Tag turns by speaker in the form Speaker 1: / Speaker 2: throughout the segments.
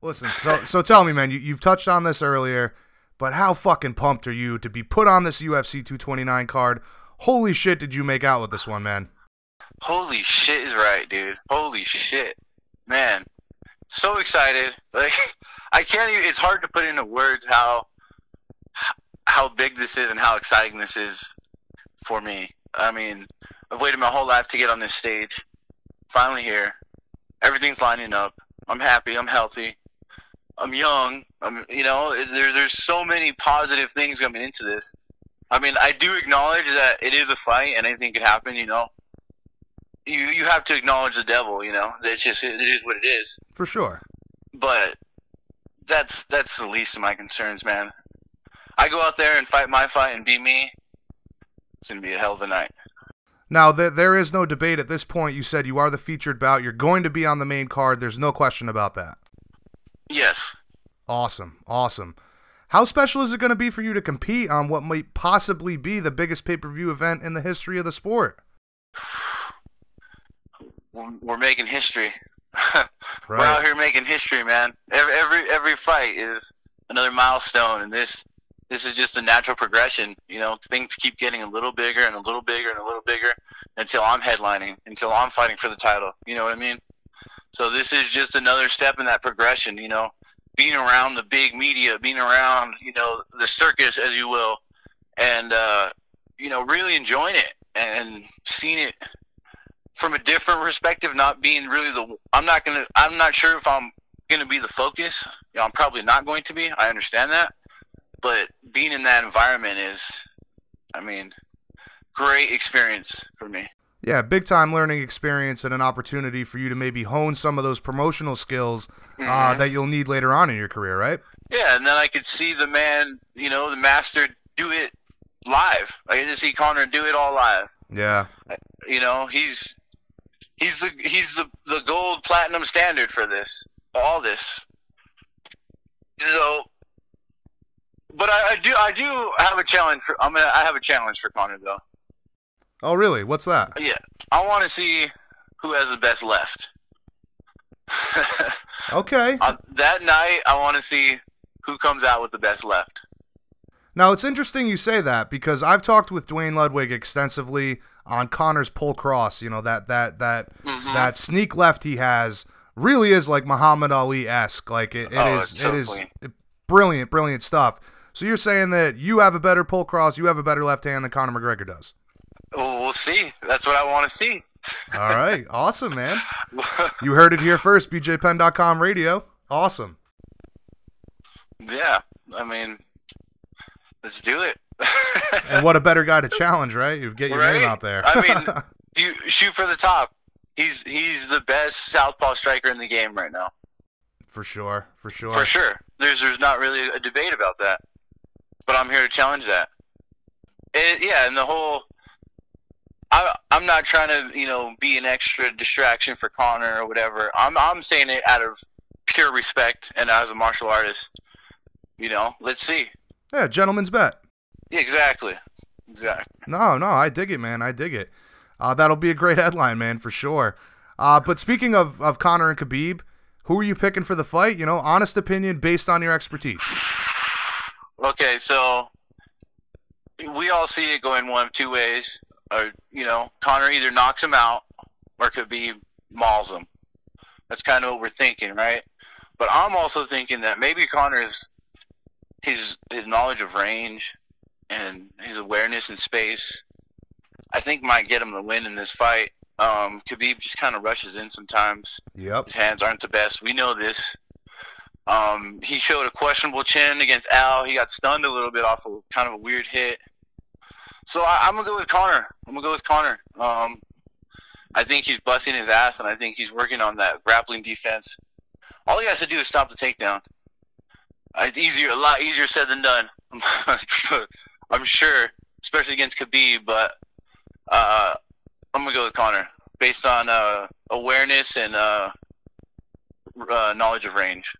Speaker 1: Listen, so tell me, man, you've touched on this earlier, but how fucking pumped are you to be put on this UFC 229 card? Holy shit, did you make out with this one, man?
Speaker 2: Holy shit is right, dude. Holy shit. Man, so excited. Like, I can't even, it's hard to put into words how big this is and how exciting this is for me. I mean, I've waited my whole life to get on this stage. Finally here. Everything's lining up. I'm happy. I'm healthy. I'm young. There's so many positive things coming into this. I mean, I do acknowledge that it is a fight and anything could happen, you know. You have to acknowledge the devil, you know. It is what it is.
Speaker 1: For sure.
Speaker 2: But that's the least of my concerns, man. I go out there and fight my fight and be me. It's going to be a hell of a night.
Speaker 1: Now, there is no debate at this point. You said you are the featured bout. You're going to be on the main card. There's no question about that.
Speaker 2: Yes.
Speaker 1: Awesome. Awesome. How special is it going to be for you to compete on what might possibly be the biggest pay-per-view event in the history of the sport?
Speaker 2: We're making history.
Speaker 1: Right.
Speaker 2: We're out here making history, man. Every fight is another milestone, and this is just a natural progression. You know, things keep getting a little bigger and a little bigger and a little bigger until I'm headlining, until I'm fighting for the title. You know what I mean? So this is just another step in that progression, you know, being around the big media, being around, you know, the circus, as you will, and, you know, really enjoying it and seeing it from a different perspective, not being really I'm not sure if I'm going to be the focus. You know, I'm probably not going to be. I understand that. But being in that environment is, I mean, great experience for me.
Speaker 1: Yeah, big-time learning experience and an opportunity for you to maybe hone some of those promotional skills that you'll need later on in your career, right?
Speaker 2: Yeah, and then I could see the man, you know, the master do it live. I get to see Conor do it all live.
Speaker 1: Yeah.
Speaker 2: You know, he's the gold platinum standard for this, all this. So, but I do have a challenge for I have a challenge for Conor though.
Speaker 1: Oh, really? What's that?
Speaker 2: Yeah. I want to see who has the best left.
Speaker 1: Okay.
Speaker 2: That night, I want to see who comes out with the best left.
Speaker 1: Now, it's interesting you say that because I've talked with Dwayne Ludwig extensively on Conor's pull cross. You know, that sneak left he has really is like Muhammad Ali-esque. Like, it is brilliant stuff. So you're saying that you have a better pull cross, you have a better left hand than Conor McGregor does?
Speaker 2: Well, we'll see. That's what I want to see.
Speaker 1: All right. Awesome, man. You heard it here first, bjpenn.com radio. Awesome.
Speaker 2: Yeah. I mean, let's do it.
Speaker 1: And what a better guy to challenge, right? You get your name out there.
Speaker 2: I mean, you shoot for the top. He's the best southpaw striker in the game right now. For sure. There's not really a debate about that. But I'm here to challenge that. And the whole... I'm not trying to, you know, be an extra distraction for Conor or whatever. I'm saying it out of pure respect and as a martial artist. You know, let's see.
Speaker 1: Yeah, gentleman's bet.
Speaker 2: Yeah, exactly.
Speaker 1: No, I dig it, man. I dig it. That'll be a great headline, man, for sure. But speaking of Conor and Khabib, who are you picking for the fight? You know, honest opinion based on your expertise.
Speaker 2: Okay, so we all see it going one of two ways. Or, you know, Conor either knocks him out or Khabib mauls him. That's kind of what we're thinking, right? But I'm also thinking that maybe Conor's his knowledge of range and his awareness in space, I think might get him the win in this fight. Khabib just kind of rushes in sometimes.
Speaker 1: Yep.
Speaker 2: His hands aren't the best. We know this. He showed a questionable chin against Al. He got stunned a little bit off of kind of a weird hit. So I'm going to go with Conor. I think he's busting his ass, and I think he's working on that grappling defense. All he has to do is stop the takedown. It's a lot easier said than done. I'm sure, especially against Khabib, but I'm going to go with Conor based on awareness and knowledge of range.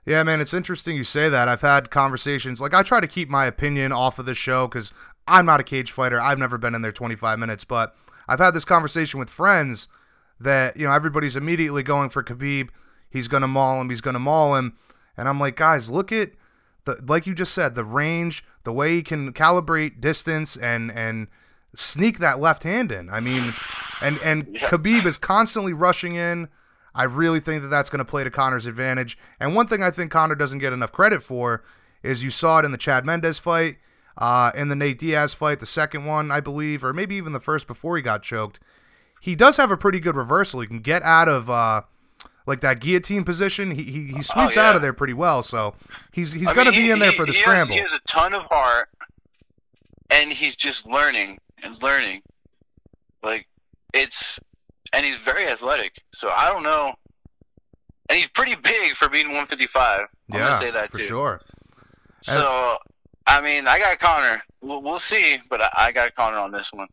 Speaker 1: Yeah, man, it's interesting you say that. I've had conversations. Like, I try to keep my opinion off of the show because I'm not a cage fighter. I've never been in there 25 minutes, but I've had this conversation with friends that, you know, everybody's immediately going for Khabib. he's gonna maul him, he's gonna maul him. And I'm like, guys, look at like you just said, the range, the way he can calibrate distance and sneak that left hand in. I mean, and Khabib is constantly rushing in. I really think that that's going to play to Conor's advantage. And one thing I think Conor doesn't get enough credit for is you saw it in the Chad Mendes fight, in the Nate Diaz fight, the second one, I believe, or maybe even the first before he got choked. He does have a pretty good reversal. He can get out of like that guillotine position. He sweeps out of there pretty well. So he's going to be in there for the scramble.
Speaker 2: He has a ton of heart, and he's just learning and learning. Like, and he's very athletic, so I don't know. And he's pretty big for being 155. I'm going to say that, too.
Speaker 1: For sure.
Speaker 2: So, I mean, I got Conor. We'll see, but I got Conor on this one.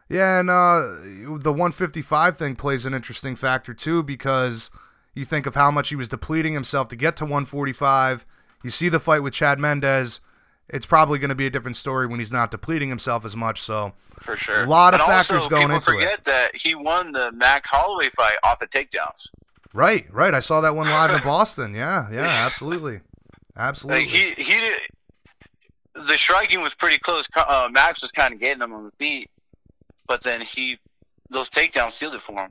Speaker 1: Yeah, and the 155 thing plays an interesting factor, too, because you think of how much he was depleting himself to get to 145. You see the fight with Chad Mendes. It's probably going to be a different story when he's not depleting himself as much. So,
Speaker 2: for sure,
Speaker 1: a lot of factors going into it.
Speaker 2: People forget that he won the Max Holloway fight off the takedowns.
Speaker 1: Right. I saw that one live in Boston. Yeah, absolutely.
Speaker 2: Like the striking was pretty close. Max was kind of getting him on the feet, but then those takedowns sealed it for him.